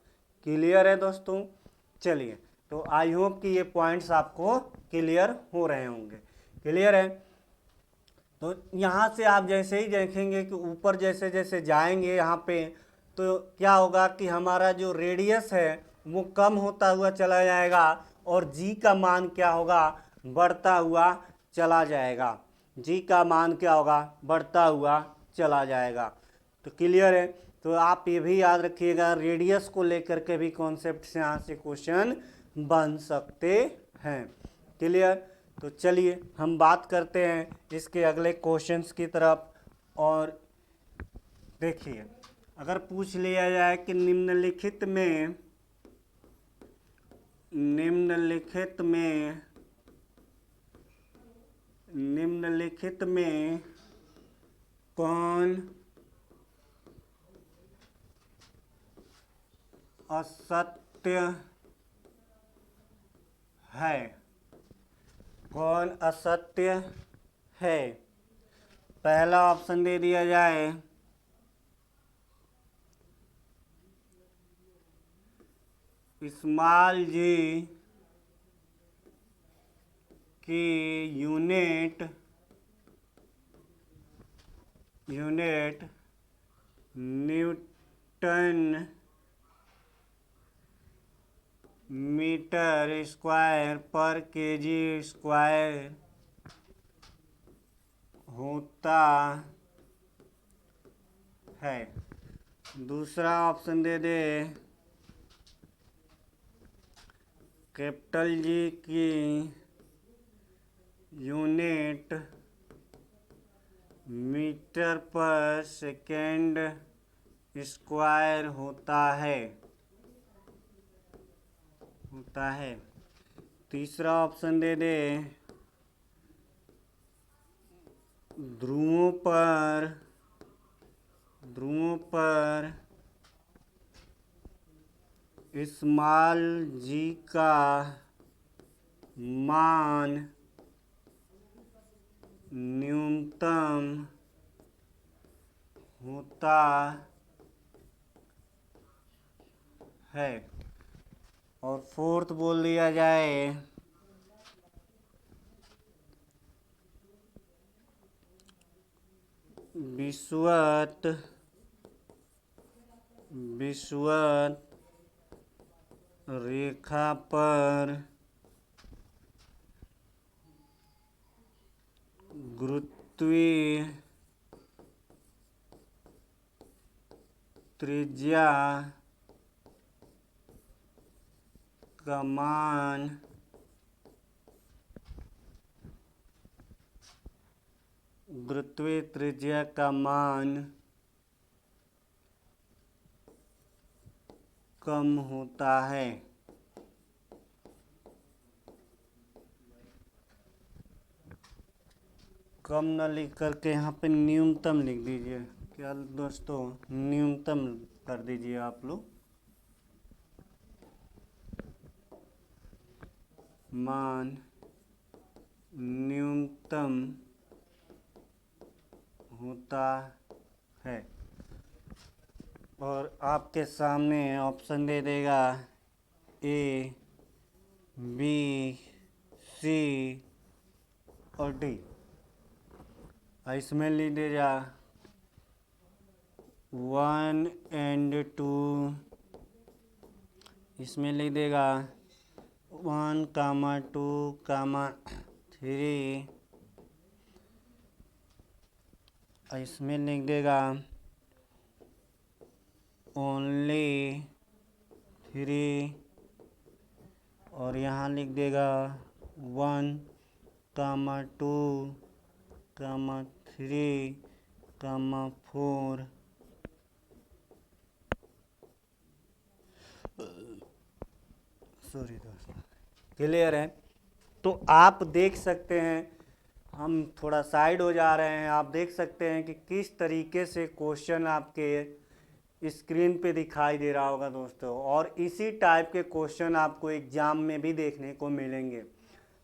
क्लियर है दोस्तों। चलिए, तो आई होप कि ये पॉइंट्स आपको क्लियर हो रहे होंगे। क्लियर है। तो यहाँ से आप जैसे ही देखेंगे कि ऊपर जैसे जैसे जाएंगे यहाँ पे, तो क्या होगा कि हमारा जो रेडियस है वो कम होता हुआ चला जाएगा और जी का मान क्या होगा, बढ़ता हुआ चला जाएगा। जी का मान क्या होगा, बढ़ता हुआ चला जाएगा। तो क्लियर है। तो आप ये भी याद रखिएगा, रेडियस को लेकर के भी कॉन्सेप्ट से यहाँ से क्वेश्चन बन सकते हैं। क्लियर। तो चलिए हम बात करते हैं इसके अगले क्वेश्चंस की तरफ। और देखिए, अगर पूछ लिया जाए कि निम्नलिखित में कौन असत्य है, कौन असत्य है। पहला ऑप्शन दे दिया जाए स्मॉल जी की यूनिट न्यूटन मीटर स्क्वायर पर केजी स्क्वायर होता है। दूसरा ऑप्शन दे दे, कैपिटल जी की यूनिट मीटर पर सेकेंड स्क्वायर होता है। तीसरा ऑप्शन दे दे, ध्रुवों पर स्मॉल जी का मान न्यूनतम होता है। और फोर्थ बोल दिया जाए, विषुवत रेखा पर गुरुत्वीय त्रिज्या का मान कम होता है। कम न लिख करके यहाँ पे न्यूनतम लिख दीजिए। क्या दोस्तों, न्यूनतम कर दीजिए आप लोग। मान न्यूनतम होता है। और आपके सामने ऑप्शन दे देगा ए, बी, सी और डी। इसमें लिख देगा 1 और 2, इसमें लिख देगा 1, 2, 3, इसमें लिख देगा ओनली 3, और यहाँ लिख देगा 1, 2, 3, 4। सॉरी दोस्तों, क्लियर है? तो आप देख सकते हैं, हम थोड़ा साइड हो जा रहे हैं, आप देख सकते हैं कि किस तरीके से क्वेश्चन आपके स्क्रीन पे दिखाई दे रहा होगा दोस्तों। और इसी टाइप के क्वेश्चन आपको एग्जाम में भी देखने को मिलेंगे।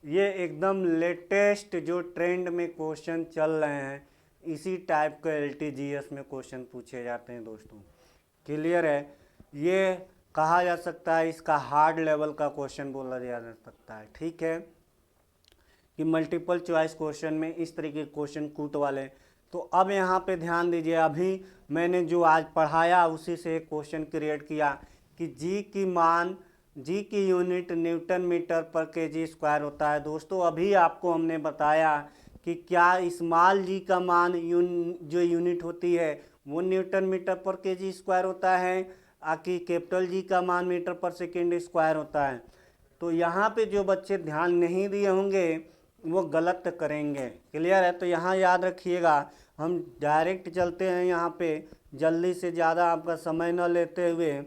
ये एकदम लेटेस्ट जो ट्रेंड में क्वेश्चन चल रहे हैं, इसी टाइप का LTGS में क्वेश्चन पूछे जाते हैं दोस्तों। क्लियर है? ये कहा जा सकता है इसका हार्ड लेवल का क्वेश्चन बोला जा सकता है। ठीक है, कि मल्टीपल चॉइस क्वेश्चन में इस तरीके के क्वेश्चन कूट वाले। तो अब यहाँ पे ध्यान दीजिए, अभी मैंने जो आज पढ़ाया उसी से एक क्वेश्चन क्रिएट किया कि जी की यूनिट न्यूटन मीटर पर केजी स्क्वायर होता है। दोस्तों अभी आपको हमने बताया कि क्या स्मॉल जी का मान जो यूनिट होती है वो न्यूटन मीटर पर केजी स्क्वायर होता है, कि कैपिटल जी का मान मीटर पर सेकेंड स्क्वायर होता है। तो यहाँ पे जो बच्चे ध्यान नहीं दिए होंगे वो गलत करेंगे। क्लियर है? तो यहाँ याद रखिएगा, हम डायरेक्ट चलते हैं यहाँ पे, जल्दी से, ज़्यादा आपका समय न लेते हुए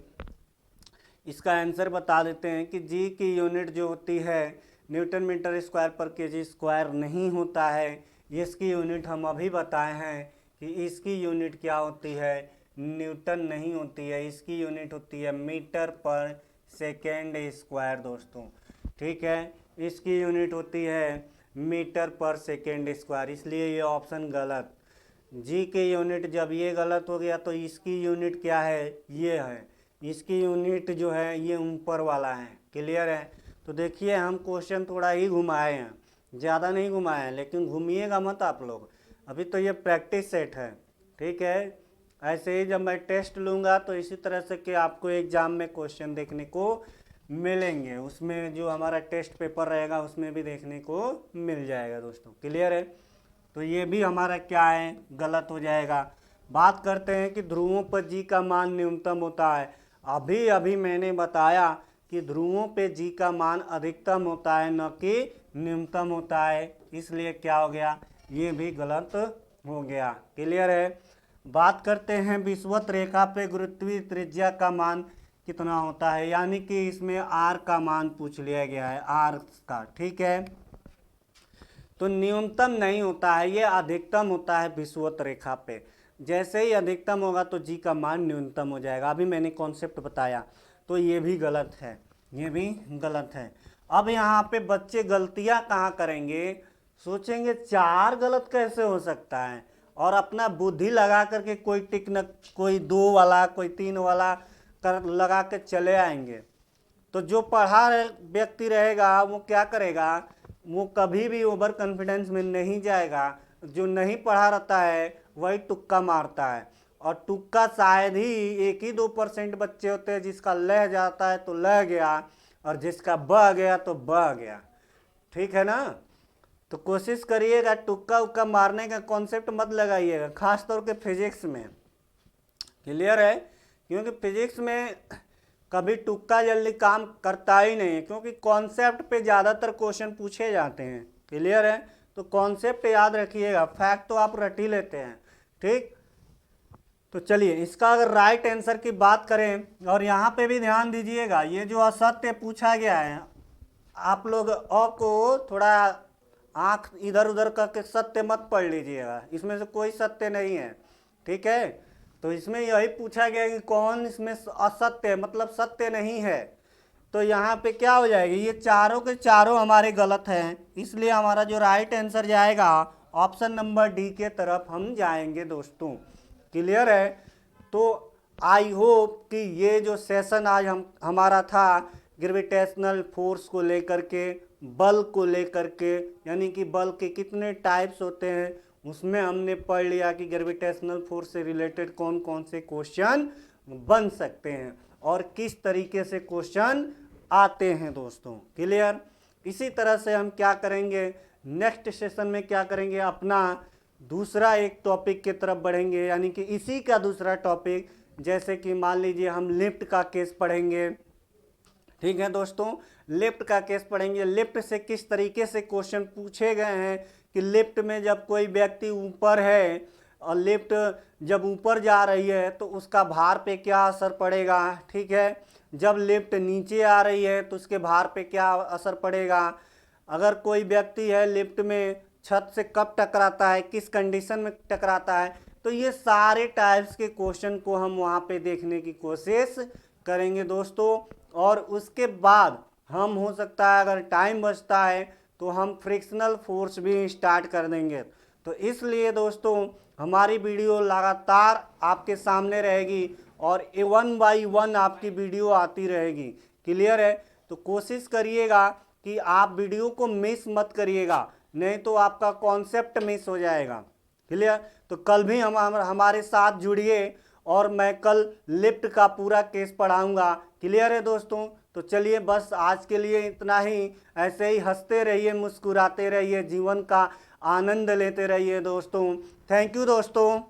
इसका आंसर बता देते हैं कि जी की यूनिट जो होती है न्यूटन मीटर स्क्वायर पर केजी स्क्वायर नहीं होता है। इसकी यूनिट हम अभी बताए हैं कि इसकी यूनिट क्या होती है, न्यूटन नहीं होती है, इसकी यूनिट होती है मीटर पर सेकेंड स्क्वायर दोस्तों। ठीक है, इसकी यूनिट होती है मीटर पर सेकेंड स्क्वायर, इसलिए ये ऑप्शन गलत। जी की यूनिट जब ये गलत हो गया तो इसकी यूनिट क्या है, ये है। इसकी यूनिट जो है ये ऊपर वाला है। क्लियर है? तो देखिए हम क्वेश्चन थोड़ा ही घुमाए हैं, ज़्यादा नहीं घुमाए हैं, लेकिन घूमिएगा मत आप लोग, अभी तो ये प्रैक्टिस सेट है। ठीक है? ऐसे ही जब मैं टेस्ट लूँगा तो इसी तरह से कि आपको एग्ज़ाम में क्वेश्चन देखने को मिलेंगे, उसमें जो हमारा टेस्ट पेपर रहेगा उसमें भी देखने को मिल जाएगा दोस्तों। क्लियर है? तो ये भी हमारा क्या है, गलत हो जाएगा। बात करते हैं कि ध्रुवों पर जी का मान न्यूनतम होता है। अभी अभी मैंने बताया कि ध्रुवों पे जी का मान अधिकतम होता है, न कि न्यूनतम होता है, इसलिए क्या हो गया, ये भी गलत हो गया। क्लियर है? बात करते हैं विषुवत रेखा पे गुरुत्वीय त्रिज्या का मान कितना होता है, यानी कि इसमें आर का मान पूछ लिया गया है, आर का। ठीक है? तो न्यूनतम नहीं होता है, ये अधिकतम होता है विषुवत रेखा पे। जैसे ही अधिकतम होगा तो जी का मान न्यूनतम हो जाएगा। अभी मैंने कॉन्सेप्ट बताया, तो ये भी गलत है, ये भी गलत है। अब यहाँ पे बच्चे गलतियाँ कहाँ करेंगे, सोचेंगे 4 गलत कैसे हो सकता है, और अपना बुद्धि लगा करके कोई टिक न, कोई 2 वाला, कोई 3 वाला कर लगा के चले आएंगे। तो जो पढ़ा व्यक्ति रहेगा वो क्या करेगा, वो कभी भी ओवर कॉन्फिडेंस में नहीं जाएगा। जो नहीं पढ़ा रहता है वही तुक्का मारता है, और तुक्का शायद ही 1 ही 2% बच्चे होते हैं जिसका लह जाता है तो लह गया, और जिसका बह गया तो बह गया। ठीक है ना? तो कोशिश करिएगा, तुक्का उक्का मारने का कॉन्सेप्ट मत लगाइएगा, खास तौर पे फिजिक्स में। क्लियर है? क्योंकि फिजिक्स में कभी तुक्का जल्दी काम करता ही नहीं है, क्योंकि कॉन्सेप्ट पे ज़्यादातर क्वेश्चन पूछे जाते हैं। क्लियर है? तो कॉन्सेप्ट याद रखिएगा, फैक्ट तो आप रट ही लेते हैं। ठीक? तो चलिए इसका अगर राइट आंसर की बात करें, और यहाँ पे भी ध्यान दीजिएगा, ये जो असत्य पूछा गया है, आप लोग अ को थोड़ा आंख इधर उधर करके सत्य मत पढ़ लीजिएगा, इसमें से कोई सत्य नहीं है। ठीक है? तो इसमें यही पूछा गया कि कौन इसमें असत्य है, मतलब सत्य नहीं है। तो यहाँ पे क्या हो जाएगी, ये चारों के चारों हमारे गलत हैं, इसलिए हमारा जो राइट आंसर जाएगा ऑप्शन नंबर डी के तरफ हम जाएंगे दोस्तों। क्लियर है? तो आई होप कि ये जो सेशन आज हमारा था ग्रेविटेशनल फोर्स को लेकर के, बल को लेकर के, यानी कि बल के कितने टाइप्स होते हैं, उसमें हमने पढ़ लिया कि ग्रेविटेशनल फोर्स से रिलेटेड कौन कौन से क्वेश्चन बन सकते हैं और किस तरीके से क्वेश्चन आते हैं दोस्तों। क्लियर? इसी तरह से हम क्या करेंगे, नेक्स्ट सेशन में क्या करेंगे, अपना दूसरा एक टॉपिक की तरफ बढ़ेंगे, यानी कि इसी का दूसरा टॉपिक, जैसे कि मान लीजिए हम लिफ्ट का केस पढ़ेंगे। ठीक है दोस्तों? लिफ्ट का केस पढ़ेंगे, लिफ्ट से किस तरीके से क्वेश्चन पूछे गए हैं कि लिफ्ट में जब कोई व्यक्ति ऊपर है और लिफ्ट जब ऊपर जा रही है तो उसका भार पे क्या असर पड़ेगा। ठीक है? जब लिफ्ट नीचे आ रही है तो उसके भार पे क्या असर पड़ेगा। अगर कोई व्यक्ति है लिफ्ट में, छत से कब टकराता है, किस कंडीशन में टकराता है। तो ये सारे टाइप्स के क्वेश्चन को हम वहाँ पे देखने की कोशिश करेंगे दोस्तों। और उसके बाद हम, हो सकता है अगर टाइम बचता है तो हम फ्रिक्शनल फोर्स भी स्टार्ट कर देंगे। तो इसलिए दोस्तों हमारी वीडियो लगातार आपके सामने रहेगी और 1 बाई 1 आपकी वीडियो आती रहेगी। क्लियर है? तो कोशिश करिएगा कि आप वीडियो को मिस मत करिएगा, नहीं तो आपका कॉन्सेप्ट मिस हो जाएगा। क्लियर? तो कल भी हमारे साथ जुड़िए, और मैं कल लिफ्ट का पूरा केस पढ़ाऊंगा। क्लियर है दोस्तों? तो चलिए बस आज के लिए इतना ही। ऐसे ही हंसते रहिए, मुस्कुराते रहिए, जीवन का आनंद लेते रहिए दोस्तों। थैंक यू दोस्तों।